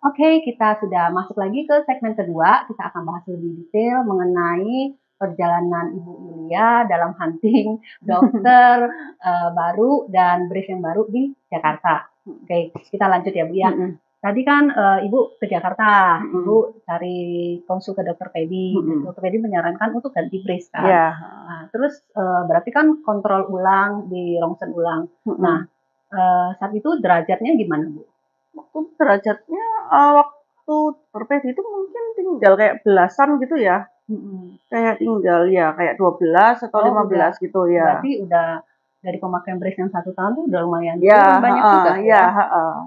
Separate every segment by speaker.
Speaker 1: Oke, kita sudah masuk lagi ke segmen kedua. Kita akan bahas lebih detail mengenai perjalanan Ibu Yulia dalam hunting dokter baru dan brief yang baru di Jakarta. Oke, kita lanjut ya Bu ya. Tadi kan Ibu ke Jakarta, Ibu cari konsul ke dokter Pedi. Dokter Pedi menyarankan untuk ganti brace kan. Nah, terus berarti kan kontrol ulang, di rongsen ulang. Nah, saat itu derajatnya gimana Bu?
Speaker 2: Waktu derajatnya waktu berpedi itu mungkin tinggal kayak belasan gitu ya. Kayak tinggal ya kayak 12 atau 15 gitu ya.
Speaker 1: Berarti udah dari pemakaian brace yang 1 tahun tuh udah lumayan
Speaker 2: Ya,
Speaker 1: banyak juga ya.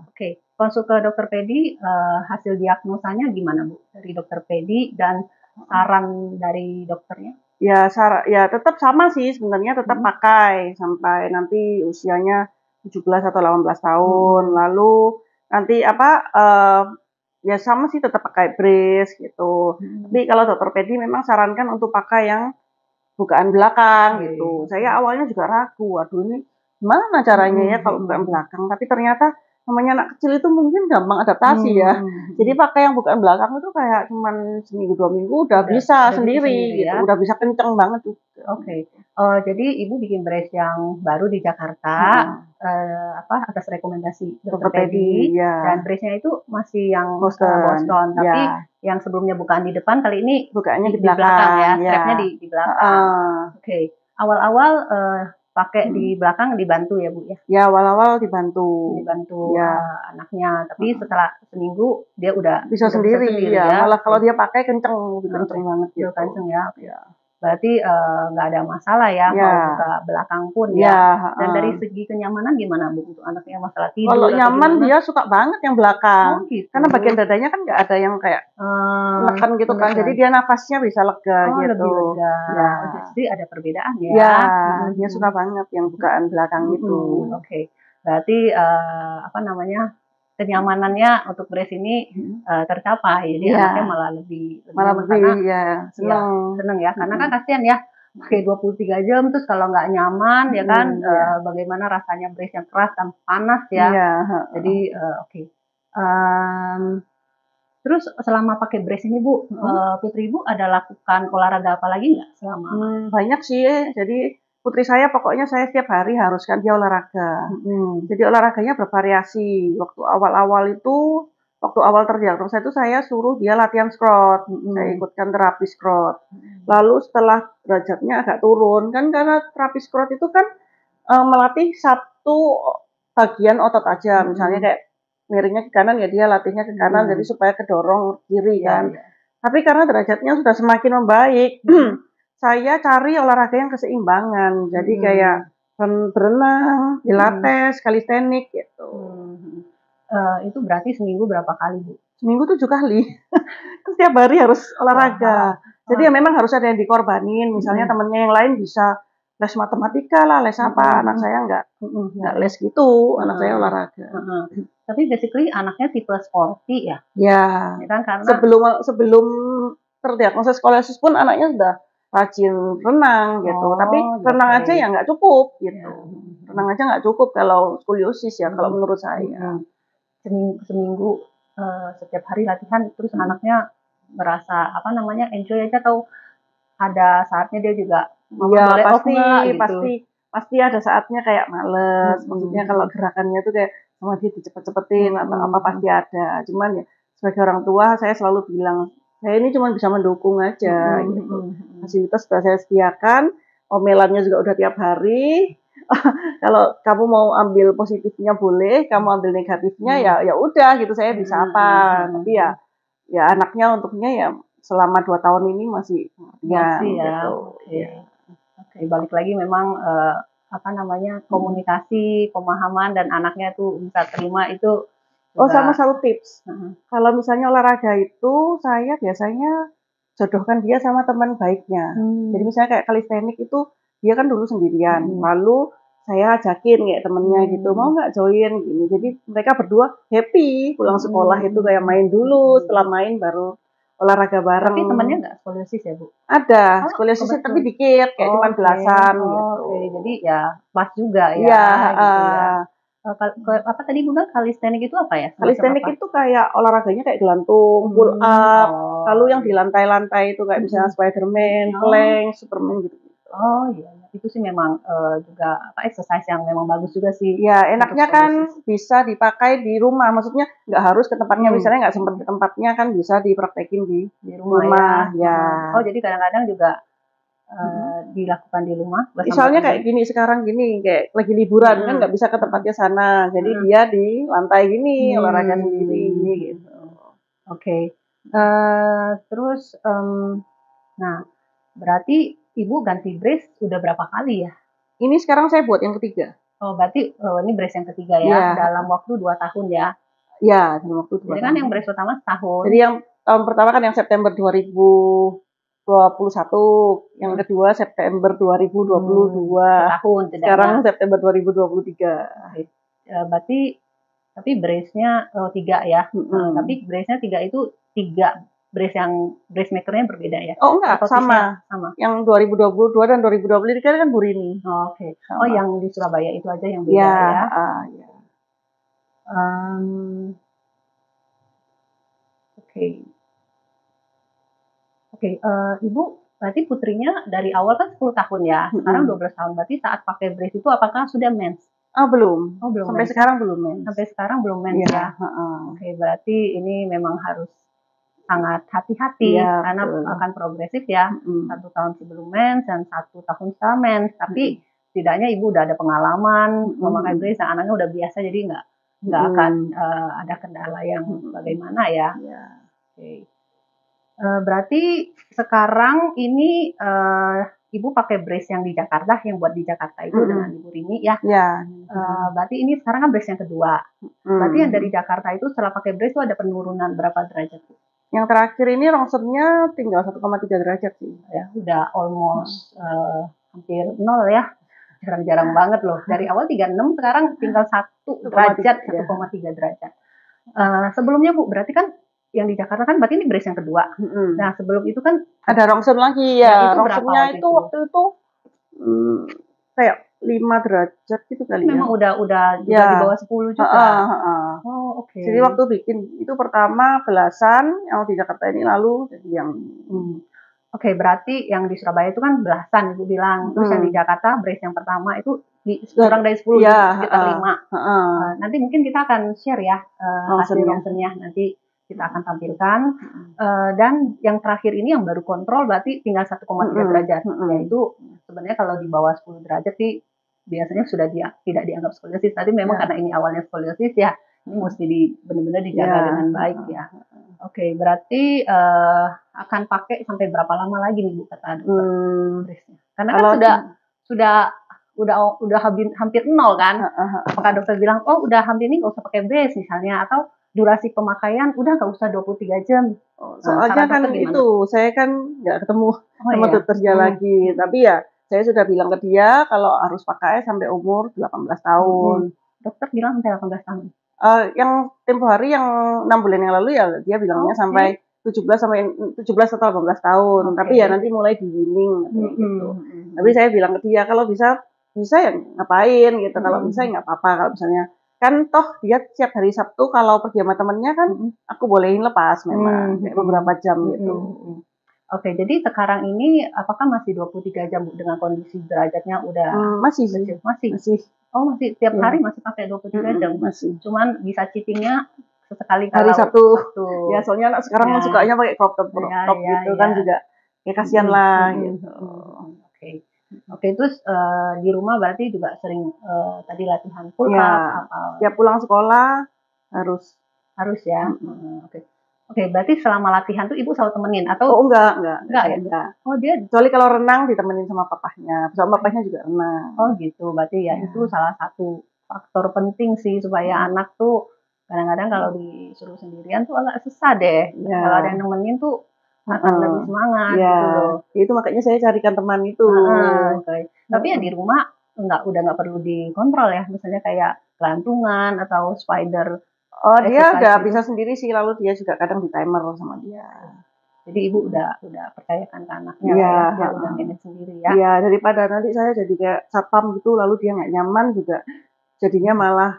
Speaker 2: Oke,
Speaker 1: konsul ke dokter Pedi, hasil diagnosanya gimana Bu? Dari dokter Pedi dan saran dari dokternya?
Speaker 2: Ya tetap sama sih sebenarnya, tetap pakai sampai nanti usianya 17 atau 18 tahun. Lalu nanti ya sama sih tetap pakai brace gitu. Tapi kalau dokter Pedi memang sarankan untuk pakai yang bukaan belakang gitu. Saya awalnya juga ragu, waduh ini gimana caranya ya kalau bukaan belakang. Tapi ternyata namanya anak kecil itu mungkin gampang adaptasi ya. Jadi pakai yang bukaan belakang itu kayak cuman seminggu 2 minggu udah bisa sendiri gitu,
Speaker 1: ya.
Speaker 2: udah bisa kenceng banget tuh.
Speaker 1: Oke. Jadi Ibu bikin brace yang baru di Jakarta, atas rekomendasi dokter Pedi, dan brace-nya itu masih yang Boston, tapi yang sebelumnya bukaan di depan, kali ini
Speaker 2: bukaannya di
Speaker 1: belakang ya,
Speaker 2: belakang.
Speaker 1: strapnya di belakang. Oke. Awal-awal pakai di belakang dibantu ya Bu ya?
Speaker 2: Ya awal-awal dibantu.
Speaker 1: Anaknya, tapi setelah seminggu dia udah
Speaker 2: bisa sendiri ya. Malah kalau dia pakai kenceng, lebih kenceng banget gitu.
Speaker 1: Kenceng ya. Berarti nggak ada masalah ya mau buka belakang pun ya. Dan dari segi kenyamanan gimana Bu untuk anaknya, masalah tidur?
Speaker 2: Kalau nyaman dia suka banget yang belakang.
Speaker 1: Oh, gitu.
Speaker 2: Karena bagian dadanya kan nggak ada yang kayak neken gitu kan. Jadi dia nafasnya bisa lega gitu.
Speaker 1: Lebih lega. Ya. Jadi ada perbedaan ya.
Speaker 2: Ya, dia suka banget yang bukaan belakang itu.
Speaker 1: Oke. Berarti kenyamanannya untuk brace ini tercapai. Jadi anaknya malah lebih seneng ya. Karena kan kasihan ya pakai 23 jam terus kalau nggak nyaman ya kan, bagaimana rasanya brace yang keras dan panas ya. Jadi oke. Terus selama pakai brace ini Bu, putri Ibu ada lakukan olahraga apa lagi nggak selama?
Speaker 2: Banyak sih. Jadi putri saya pokoknya saya setiap hari haruskan dia olahraga. Jadi olahraganya bervariasi. Waktu awal terdiagnosa itu saya suruh dia latihan squat. Saya ikutkan terapi squat. Lalu setelah derajatnya agak turun, kan karena terapi squat itu kan melatih satu bagian otot aja. Misalnya kayak miringnya ke kanan ya dia latihnya ke kanan, jadi supaya kedorong kiri kan. Tapi karena derajatnya sudah semakin membaik, saya cari olahraga yang keseimbangan. Jadi kayak berenang, pilates, kalistenik gitu.
Speaker 1: Itu berarti seminggu berapa kali Bu?
Speaker 2: Seminggu 7 kali. Setiap hari harus olahraga. Jadi ya memang harus ada yang dikorbanin. Misalnya temennya yang lain bisa les matematika lah, les apa. Anak saya nggak les gitu. Anak saya olahraga.
Speaker 1: Tapi basically anaknya tipe sporty ya?
Speaker 2: Ya kan, karena sebelum terdiagnosa skoliosis pun anaknya sudah rajin renang gitu. Tapi renang aja ya nggak cukup gitu. Renang aja nggak cukup kalau skoliosis ya, kalau menurut saya.
Speaker 1: Seminggu setiap hari latihan, terus anaknya merasa enjoy aja, atau ada saatnya dia juga boleh off nggak gitu?
Speaker 2: Pasti ada saatnya kayak males. Maksudnya kalau gerakannya tuh kayak sama dia dicepet-cepetin atau apa pasti ada. Cuman ya sebagai orang tua saya selalu bilang saya ini cuma bisa mendukung aja gitu. Fasilitas sudah saya sediakan, omelannya juga udah tiap hari. Kalau kamu mau ambil positifnya boleh, kamu ambil negatifnya ya udah gitu, saya bisa apa. Tapi ya anaknya untuknya ya selama 2 tahun ini masih
Speaker 1: ya
Speaker 2: gitu.
Speaker 1: Oke, balik lagi memang komunikasi, pemahaman dan anaknya tuh bisa terima itu.
Speaker 2: Sama satu tips. Kalau misalnya olahraga itu saya biasanya jodohkan dia sama teman baiknya. Jadi misalnya kayak kalistenik itu dia kan dulu sendirian. Lalu saya ajakin kayak temennya gitu, mau nggak join gini. Jadi mereka berdua happy pulang sekolah itu kayak main dulu, setelah main baru olahraga bareng.
Speaker 1: Tapi temannya nggak skoliosis ya Bu?
Speaker 2: Ada skoliosis tapi dikit, kayak cuma belasan gitu.
Speaker 1: Jadi ya pas juga ya. apa tadi Bunga, kalistenik itu apa ya? Semacam
Speaker 2: Kalistenik
Speaker 1: apa?
Speaker 2: itu kayak olahraganya kayak gelantung, pull up,
Speaker 1: Oh,
Speaker 2: lalu yang di lantai-lantai itu kayak misalnya Spiderman,
Speaker 1: Oh.
Speaker 2: plank, Superman gitu.
Speaker 1: Oh iya, itu sih memang juga apa exercise yang memang bagus juga sih.
Speaker 2: Ya, enaknya
Speaker 1: untuk
Speaker 2: kan
Speaker 1: kondisi
Speaker 2: bisa dipakai di rumah, maksudnya nggak harus ke tempatnya, misalnya nggak sempat
Speaker 1: Hmm.
Speaker 2: ke tempatnya kan bisa dipraktekin di
Speaker 1: di rumah,
Speaker 2: rumah, ya.
Speaker 1: Oh jadi kadang-kadang juga dilakukan di rumah bersama
Speaker 2: Misalnya
Speaker 1: teman.
Speaker 2: kayak gini sekarang gini, kayak lagi liburan kan nggak bisa ke tempatnya sana, jadi dia di lantai gini olahraga sendiri gitu.
Speaker 1: Oke. Terus nah berarti Ibu ganti brace udah berapa kali ya?
Speaker 2: Ini sekarang saya buat yang ketiga.
Speaker 1: Oh berarti ini brace yang ketiga ya,
Speaker 2: Iya.
Speaker 1: dalam waktu 2 tahun ya.
Speaker 2: Ya, dalam waktu 2
Speaker 1: Jadi
Speaker 2: tahun.
Speaker 1: kan yang brace pertama setahun.
Speaker 2: Jadi yang tahun pertama kan yang September 2021, yang kedua September 2022.
Speaker 1: Setahun
Speaker 2: Sekarang
Speaker 1: tidaknya.
Speaker 2: September 2023.
Speaker 1: Berarti tapi brace-nya 3 ya. Tapi brace-nya 3 itu 3 brace yang brace maker-nya berbeda ya?
Speaker 2: Oh enggak,
Speaker 1: Atau
Speaker 2: sama.
Speaker 1: sama.
Speaker 2: Yang 2022 dan 2023 kan Burini.
Speaker 1: Oh, oke. Oh, yang di Surabaya itu aja yang beda
Speaker 2: Ya,
Speaker 1: ya.
Speaker 2: ya.
Speaker 1: Oke. Oke, Ibu berarti putrinya dari awal kan 10 tahun ya. Sekarang 12 tahun. Berarti saat pakai brace itu apakah sudah mens?
Speaker 2: Belum.
Speaker 1: Oh, belum
Speaker 2: Sampai
Speaker 1: mens.
Speaker 2: sekarang belum mens.
Speaker 1: Sampai sekarang belum mens ya. Oke, berarti ini memang harus sangat hati-hati
Speaker 2: Iya,
Speaker 1: karena
Speaker 2: betul.
Speaker 1: akan progresif ya. 1 tahun sebelum mens dan 1 tahun setelah mens. Tapi setidaknya Ibu udah ada pengalaman memakai brace, dan anaknya udah biasa, jadi nggak akan ada kendala yang bagaimana ya. Oke. Berarti sekarang ini Ibu pakai brace yang di Jakarta, yang buat di Jakarta itu dengan Ibu Rini ya. Berarti ini sekarang kan brace yang kedua. Berarti yang dari Jakarta itu setelah pakai brace itu ada penurunan berapa derajat?
Speaker 2: Yang terakhir ini rongsernya tinggal 1,3 derajat sih.
Speaker 1: Ya, udah almost hampir 0 ya. Jarang-jarang banget loh. Dari awal 36, sekarang tinggal 1 derajat, 1,3 derajat. Sebelumnya Bu, berarti kan yang di Jakarta kan berarti ini brace yang kedua. Nah, sebelum itu kan
Speaker 2: ada rongser lagi ya. Rongsernya itu waktu itu kayak 5 derajat gitu kali ya.
Speaker 1: Memang udah di bawah 10 juga. Oh, oke.
Speaker 2: Jadi waktu bikin itu pertama belasan, yang di Jakarta ini lalu jadi yang
Speaker 1: Oke, berarti yang di Surabaya itu kan belasan Ibu bilang. Terus yang di Jakarta brace yang pertama itu kurang dari 10, sekitar 5. Nanti mungkin kita akan share ya hasil rongsernya, nanti kita akan tampilkan. Dan yang terakhir ini yang baru kontrol berarti tinggal 1,3 derajat. Yaitu sebenarnya kalau di bawah 10 derajat sih biasanya sudah tidak dianggap skoliosis. Tapi memang karena ini awalnya skoliosis ya, ini mesti benar-benar dijaga dengan baik ya. Oke, berarti akan pakai sampai berapa lama lagi nih Bu kata dokter? Karena kan udah hampir 0 kan? Apakah dokter bilang, oh udah hampir nih nggak usah pakai brace misalnya, atau durasi pemakaian udah nggak usah 23 jam?
Speaker 2: Soalnya kan itu saya kan nggak ketemu sama dokternya lagi, tapi ya saya sudah bilang ke dia kalau harus pakai sampai umur 18 tahun.
Speaker 1: Dokter bilang sampai 18 tahun?
Speaker 2: Yang tempo hari yang 6 bulan yang lalu ya dia bilangnya sampai 17 atau 18 tahun. Tapi ya nanti mulai di-weaning gitu. Tapi saya bilang ke dia kalau bisa ya ngapain gitu. Kalau bisa ya nggak apa-apa. Kalau misalnya kan toh dia setiap hari Sabtu kalau pergi sama temennya kan aku bolehin lepas memang kayak beberapa jam gitu.
Speaker 1: Oke, jadi sekarang ini apakah masih 23 jam Bu dengan kondisi derajatnya udah
Speaker 2: masih.
Speaker 1: Oh, masih tiap hari masih pakai 23 jam.
Speaker 2: Masih.
Speaker 1: Cuman bisa cheating-nya sesekali
Speaker 2: hari
Speaker 1: kalau
Speaker 2: Sabtu. Ya, soalnya anak sekarang sukanya pakai crop top gitu kan juga. Ya kasihan lah gitu.
Speaker 1: Oke, terus di rumah berarti juga sering tadi latihan pull up apa?
Speaker 2: Tiap pulang sekolah harus
Speaker 1: ya. Oke, berarti selama latihan tuh Ibu selalu temenin atau?
Speaker 2: Oh enggak
Speaker 1: ya? Oh dia.
Speaker 2: Kecuali kalau renang ditemenin sama papahnya, sama papahnya juga renang.
Speaker 1: Oh gitu, berarti ya itu salah satu faktor penting sih supaya anak tuh kadang-kadang kalau disuruh sendirian tuh agak susah deh. Kalau ada yang nemenin tuh akan lebih semangat gitu loh.
Speaker 2: Itu makanya saya carikan teman itu.
Speaker 1: Tapi ya di rumah udah nggak perlu dikontrol ya, misalnya kayak gelantungan atau spider.
Speaker 2: Oh dia udah bisa sendiri sih, lalu dia juga kadang di timer sama dia.
Speaker 1: Jadi Ibu udah percayakan ke anaknya ya, dia udah manage sendiri ya.
Speaker 2: Iya, daripada nanti saya jadi kayak satpam gitu, lalu dia nggak nyaman juga. jadinya malah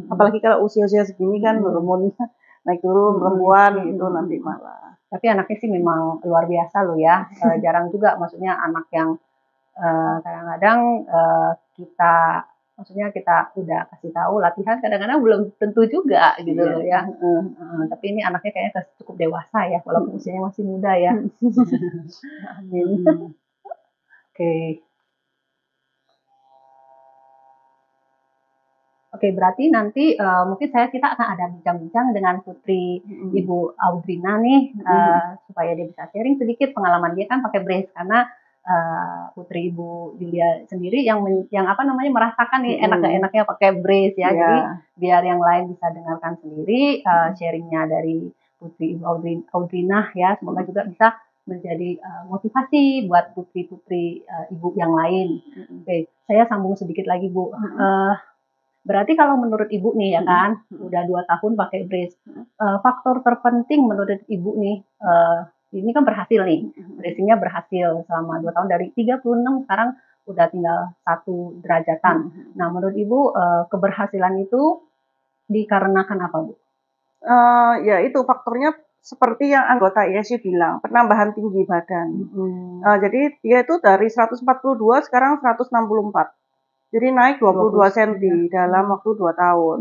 Speaker 2: apalagi kalau usia-usia segini kan hormonnya naik turun perempuan gitu nanti malah.
Speaker 1: Tapi anaknya sih memang luar biasa loh ya. Jarang juga maksudnya anak yang kadang-kadang kita udah kasih tahu latihan, kadang-kadang belum tentu juga gitu loh ya. Tapi ini anaknya kayaknya cukup dewasa ya, walaupun usianya masih muda ya.
Speaker 2: Amin.
Speaker 1: Oke. Oke, berarti nanti mungkin kita akan ada bincang-bincang dengan Putri Ibu Audrina nih, supaya dia bisa sharing sedikit pengalaman dia kan pakai brace, karena Putri Ibu Yulia sendiri yang merasakan nih enak gak enaknya pakai brace ya. Jadi biar yang lain bisa dengarkan sendiri sharingnya dari Putri Ibu Audrina ya. Semoga juga bisa menjadi motivasi buat putri-putri ibu yang lain. Oke, saya sambung sedikit lagi Bu. Berarti kalau menurut Ibu nih ya kan, udah 2 tahun pakai brace, faktor terpenting menurut Ibu nih, ini kan berhasil nih, bracing-nya berhasil selama 2 tahun dari 36 sekarang udah tinggal 1 derajatan. Nah menurut Ibu keberhasilan itu dikarenakan apa Bu?
Speaker 2: Ya itu faktornya seperti yang anggota ISU bilang, penambahan tinggi badan. Jadi dia itu dari 142 sekarang 164. Jadi naik 22 cm dalam waktu 2 tahun.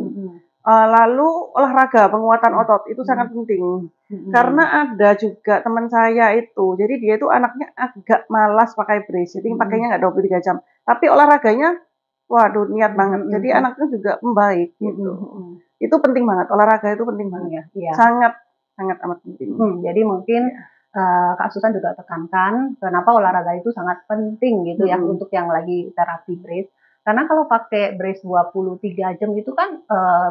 Speaker 2: Lalu olahraga, penguatan otot itu sangat penting. Karena ada juga teman saya itu, jadi dia itu anaknya agak malas pakai brace, jadi pakainya nggak 23 jam. Tapi olahraganya, waduh niat banget. Jadi anaknya juga membaik gitu. Itu penting banget, olahraga itu penting banget. Sangat amat penting.
Speaker 1: Jadi mungkin Kak Susan juga tekankan kenapa olahraga itu sangat penting gitu ya untuk yang lagi terapi brace. Karena kalau pakai brace 23 jam gitu kan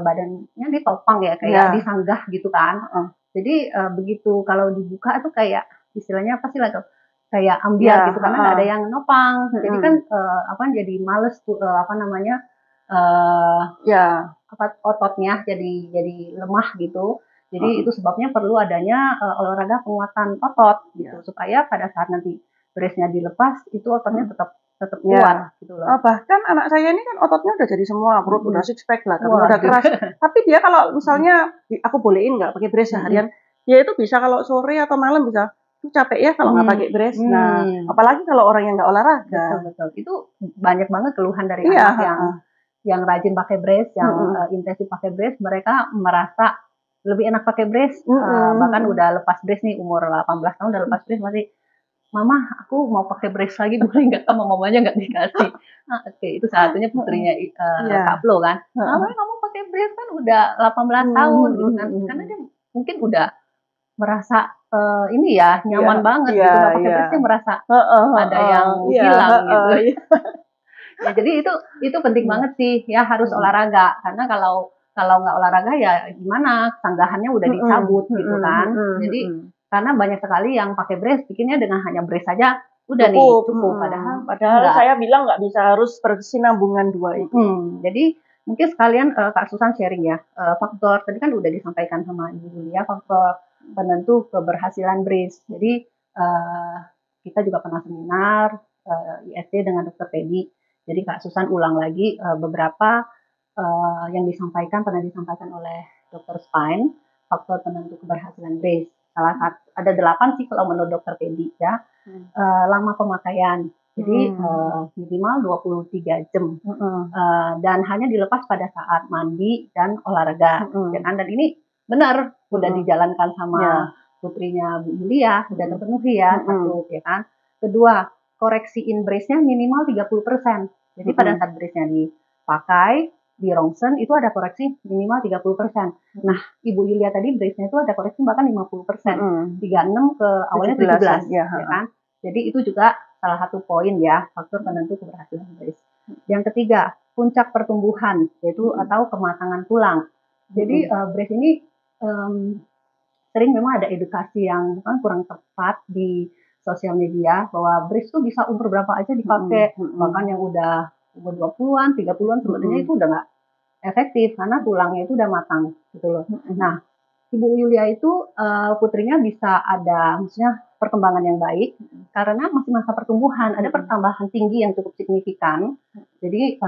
Speaker 1: badannya ditopang ya, kayak disanggah gitu kan. Jadi begitu kalau dibuka itu kayak istilahnya apa sih lah tuh? Kayak ambiar gitu karena nggak ada yang nopang. Jadi kan jadi males tuh ototnya jadi lemah gitu. Jadi itu sebabnya perlu adanya olahraga penguatan otot gitu supaya pada saat nanti brace-nya dilepas itu ototnya tetap kuat gitu loh.
Speaker 2: Bahkan anak saya ini kan ototnya udah jadi semua, perut udah six pack lah, udah keras. Tapi dia kalau misalnya aku bolehin nggak pakai brace seharian, dia itu bisa kalau sore atau malam bisa capek ya kalau nggak pakai brace. Nah, apalagi kalau orang yang nggak olahraga.
Speaker 1: Betul. Itu banyak banget keluhan dari anak yang rajin pakai brace, yang intensif pakai brace, mereka merasa lebih enak pakai brace. Bahkan udah lepas brace nih, umur 18 tahun udah lepas brace masih, Mama, aku mau pakai brace lagi, boleh nggak? Sama mamanya nggak dikasih. Oke, itu salah satunya putrinya Kak Flo kan. Mama, kamu pakai brace kan udah 18 tahun gitu kan. Karena dia mungkin udah merasa ini ya nyaman banget gitu. Nggak pakai brace dia merasa ada yang hilang gitu. Ya, jadi itu penting banget sih ya, harus olahraga. Karena kalau nggak olahraga ya gimana, sanggahannya udah dicabut gitu kan. Jadi karena banyak sekali yang pakai brace bikinnya dengan hanya brace saja udah cukup.
Speaker 2: Padahal saya bilang nggak bisa, harus berkesinambungan dua itu.
Speaker 1: Jadi mungkin sekalian Kak Susan sharing ya, faktor tadi kan udah disampaikan sama Ibu Yulia, faktor penentu keberhasilan brace. Jadi kita juga pernah seminar ISD dengan Dr. Pedi. Jadi Kak Susan ulang lagi beberapa yang pernah disampaikan oleh Dr. Spine, faktor penentu keberhasilan brace. Salah satu ada 8 sih kalau menurut Dr. Pedi ya. Lama pemakaian. Jadi minimal 23 jam. Dan hanya dilepas pada saat mandi dan olahraga. Ya kan? Dan ini benar udah dijalankan sama putrinya Bu Yulia, udah terpenuhi ya, satu ya kan. Kedua, koreksiin brace-nya minimal 30%. Jadi pada saat brace-nya dipakai, di rongsen itu ada koreksi minimal 30%. Nah, Ibu Yulia tadi brace-nya itu ada koreksi bahkan 50%. 36 ke awalnya 17 ya kan. Jadi itu juga salah satu poin ya, faktor penentu keberhasilan brace. Yang ketiga, puncak pertumbuhan yaitu atau kematangan tulang. Jadi brace ini sering memang ada edukasi yang kan kurang tepat di sosial media bahwa brace itu bisa umur berapa aja dipakai. Bahkan yang udah umur 20-an, 30-an sebetulnya itu udah nggak efektif karena tulangnya itu udah matang gitu loh. Nah, Ibu Yulia itu putrinya bisa ada maksudnya perkembangan yang baik karena masih masa pertumbuhan, ada pertambahan tinggi yang cukup signifikan. Jadi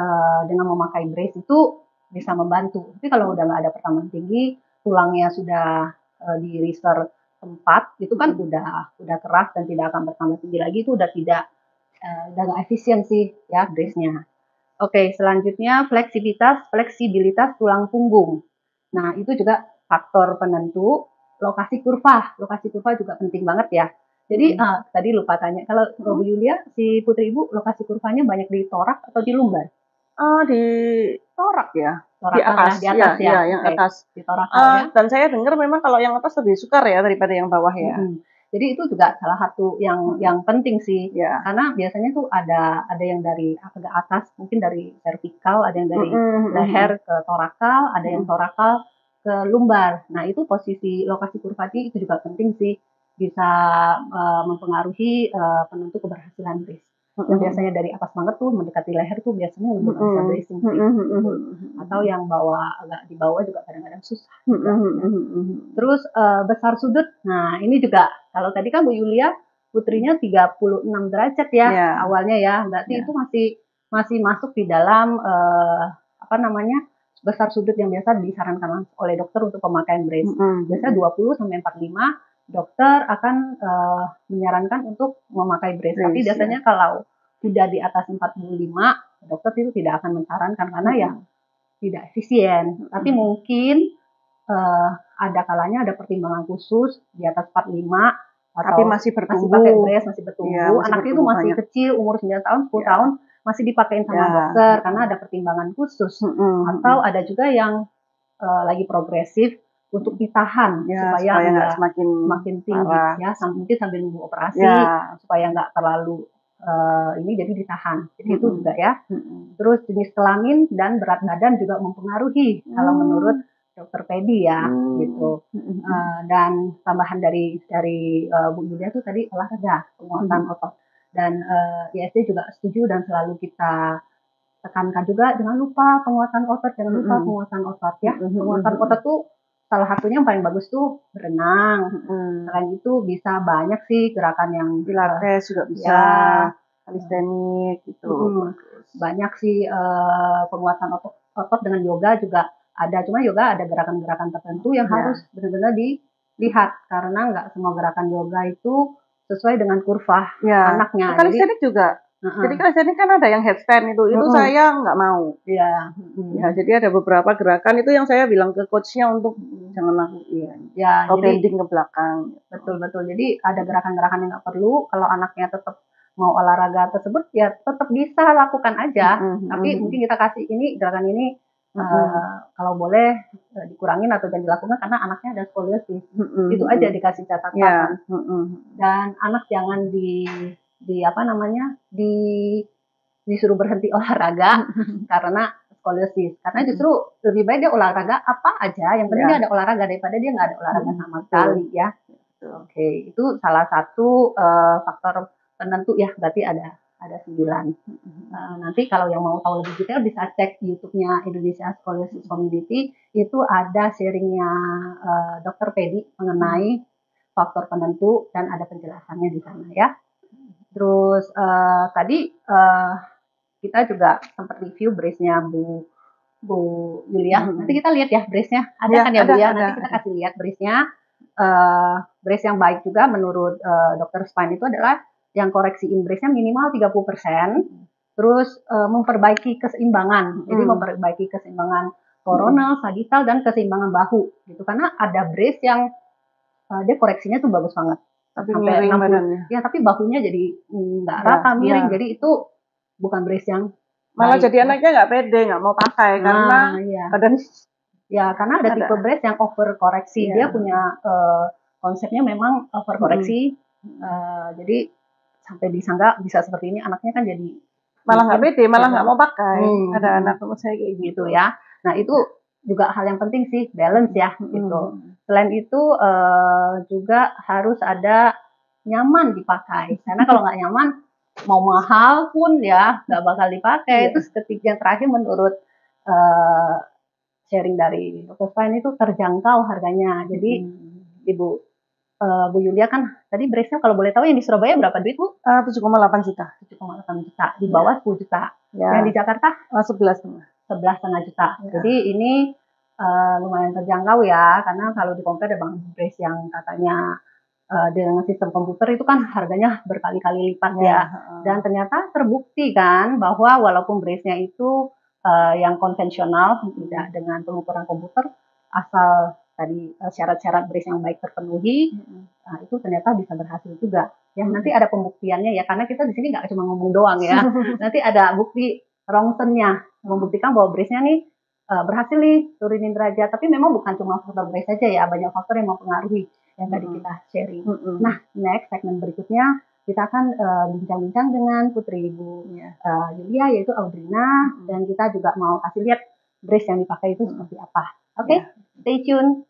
Speaker 1: dengan memakai brace itu bisa membantu. Tapi kalau udah nggak ada pertambahan tinggi, tulangnya sudah di reser tempat, itu kan udah keras dan tidak akan bertambah tinggi lagi, itu udah tidak udah nggak efisien sih ya brace-nya. Oke, selanjutnya fleksibilitas tulang punggung. Nah, itu juga faktor penentu lokasi kurva. Lokasi kurva juga penting banget ya. Jadi tadi lupa tanya, kalau Bu Yulia, si putri ibu lokasi kurvanya banyak di torak atau di lumbar?
Speaker 2: Di torak ya, di
Speaker 1: Torakal
Speaker 2: atas,
Speaker 1: ya, di atas ya.
Speaker 2: yang
Speaker 1: Oke,
Speaker 2: atas.
Speaker 1: di torakal ya.
Speaker 2: Dan saya dengar memang kalau yang atas lebih sukar ya daripada yang bawah ya.
Speaker 1: Jadi itu juga salah satu yang penting sih,
Speaker 2: Ya.
Speaker 1: karena biasanya tuh ada yang dari agak atas, mungkin dari vertikal, ada yang dari leher ke torakal, ada yang torakal ke lumbar. Nah itu posisi lokasi kurva itu juga penting sih, bisa mempengaruhi penentu keberhasilan brace. Yang biasanya dari atas banget tuh mendekati leher tuh biasanya lebih bisa bracing sih. Gitu. Atau yang bawah agak di bawah juga kadang-kadang susah. Terus besar sudut. Nah, ini juga kalau tadi kan Bu Yulia putrinya 36 derajat ya awalnya ya. Berarti itu masih masuk di dalam apa namanya? Besar sudut yang biasa disarankan oleh dokter untuk pemakaian brace. Biasanya 20 sampai 45 dokter akan menyarankan untuk memakai brace. Tapi biasanya kalau sudah di atas 45, dokter itu tidak akan menyarankan karena ya tidak efisien. Tapi mungkin ada kalanya ada pertimbangan khusus di atas 45 atau
Speaker 2: tapi masih bertumbuh,
Speaker 1: masih pakai brace, masih bertumbuh. Anaknya itu masih kecil, umur 9 tahun, 10 tahun, masih dipakein sama dokter karena ada pertimbangan khusus. Atau ada juga yang lagi progresif untuk ditahan supaya nggak semakin tinggi ya, mungkin sambil nunggu operasi supaya nggak terlalu ini jadi ditahan. Jadi itu juga ya. Terus jenis kelamin dan berat badan juga mempengaruhi kalau menurut dokter pedi ya gitu. Dan tambahan dari Bu Yulia tuh tadi olahraga, penguatan otot. Dan ISD juga setuju dan selalu kita tekankan juga, jangan lupa penguatan otot, jangan lupa penguatan otot ya. Penguatan otot tuh salah satunya yang paling bagus tuh berenang. Selain itu bisa banyak sih gerakan yang
Speaker 2: pilates juga bisa, kalistenik gitu.
Speaker 1: Banyak sih penguatan otot dengan yoga juga ada. Cuma yoga ada gerakan-gerakan tertentu yang harus benar-benar dilihat karena nggak semua gerakan yoga itu sesuai dengan kurva anaknya.
Speaker 2: Kalistenik juga. Jadi kalistenik kan ada yang headstand itu saya nggak mau.
Speaker 1: Iya.
Speaker 2: Ya, jadi ada beberapa gerakan itu yang saya bilang ke coachnya untuk jangan lakuin.
Speaker 1: Ya,
Speaker 2: atau bending ke belakang.
Speaker 1: Betul. Jadi ada gerakan-gerakan yang nggak perlu. Kalau anaknya tetap mau olahraga tersebut ya tetap bisa lakukan aja. Tapi mungkin kita kasih ini gerakan ini kalau boleh dikurangin atau jangan dilakukan karena anaknya ada skoliosis. Itu aja dikasih catatan. Dan anak jangan disuruh berhenti olahraga karena skoliosis. Karena justru lebih baik dia olahraga apa aja, yang penting dia ada olahraga daripada dia nggak ada olahraga sama sekali ya. Oke, itu salah satu faktor penentu ya, berarti ada 9. Nanti kalau yang mau tahu lebih detail bisa cek YouTube-nya Indonesia Scoliosis Community, itu ada sharingnya dokter pedi mengenai faktor penentu dan ada penjelasannya di sana ya. Terus tadi kita juga sempat review brace-nya Bu Yulia. Nanti kita lihat ya brace-nya. Ada kan ya Bu ya? Nanti kita kasih lihat brace-nya. Brace yang baik juga menurut dokter spine itu adalah yang koreksiin brace-nya minimal 30%. Terus memperbaiki keseimbangan. Jadi memperbaiki keseimbangan koronal, sagittal, dan keseimbangan bahu. Gitu. Karena ada brace yang dia koreksinya tuh bagus banget.
Speaker 2: Tapi sampai 60.
Speaker 1: Ya, tapi bahunya jadi nggak rata, miring. Jadi itu bukan brace yang
Speaker 2: malah baik. Jadi anaknya nggak pede, nggak mau pakai karena badan.
Speaker 1: Ya, karena ada tipe brace yang over koreksi. Dia punya konsepnya memang over koreksi. Jadi sampai disangka bisa seperti ini, anaknya kan jadi
Speaker 2: malah nggak pede, malah nggak mau pakai. Ada anak teman saya kayak gitu
Speaker 1: ya. Nah itu juga hal yang penting sih, balance ya gitu. Selain itu juga harus ada nyaman dipakai. Karena kalau nggak nyaman, mau mahal pun ya nggak bakal dipakai. Terus yang terakhir menurut sharing dari Dr. Spine itu terjangkau harganya. Jadi Bu Yulia kan tadi brace-nya kalau boleh tahu yang di Surabaya berapa duit Bu?
Speaker 2: 7,8 juta.
Speaker 1: 7,8 juta. Di bawah 10 juta.
Speaker 2: Ya.
Speaker 1: Yang di Jakarta?
Speaker 2: 11,5.
Speaker 1: 11,5 juta.
Speaker 2: Ya.
Speaker 1: Jadi ini lumayan terjangkau ya, karena kalau di compare dengan brace yang katanya dengan sistem komputer itu kan harganya berkali-kali lipat ya. Dan ternyata terbukti kan bahwa walaupun brace-nya itu yang konvensional, tidak dengan pengukuran komputer, asal tadi syarat-syarat brace yang baik terpenuhi, itu ternyata bisa berhasil juga. Ya, nanti ada pembuktiannya ya, karena kita di sini nggak cuma ngomong doang ya. Nanti ada bukti rongsennya, membuktikan bahwa brace-nya nih berhasil nih turunin derajat. Tapi memang bukan cuma faktor brace saja ya, banyak faktor yang mempengaruhi yang tadi kita sharing. Nah, next segmen berikutnya kita akan bincang-bincang dengan putri Ibu Yulia, yaitu Audrina, dan kita juga mau kasih lihat brace yang dipakai itu seperti apa. Oke, stay tune.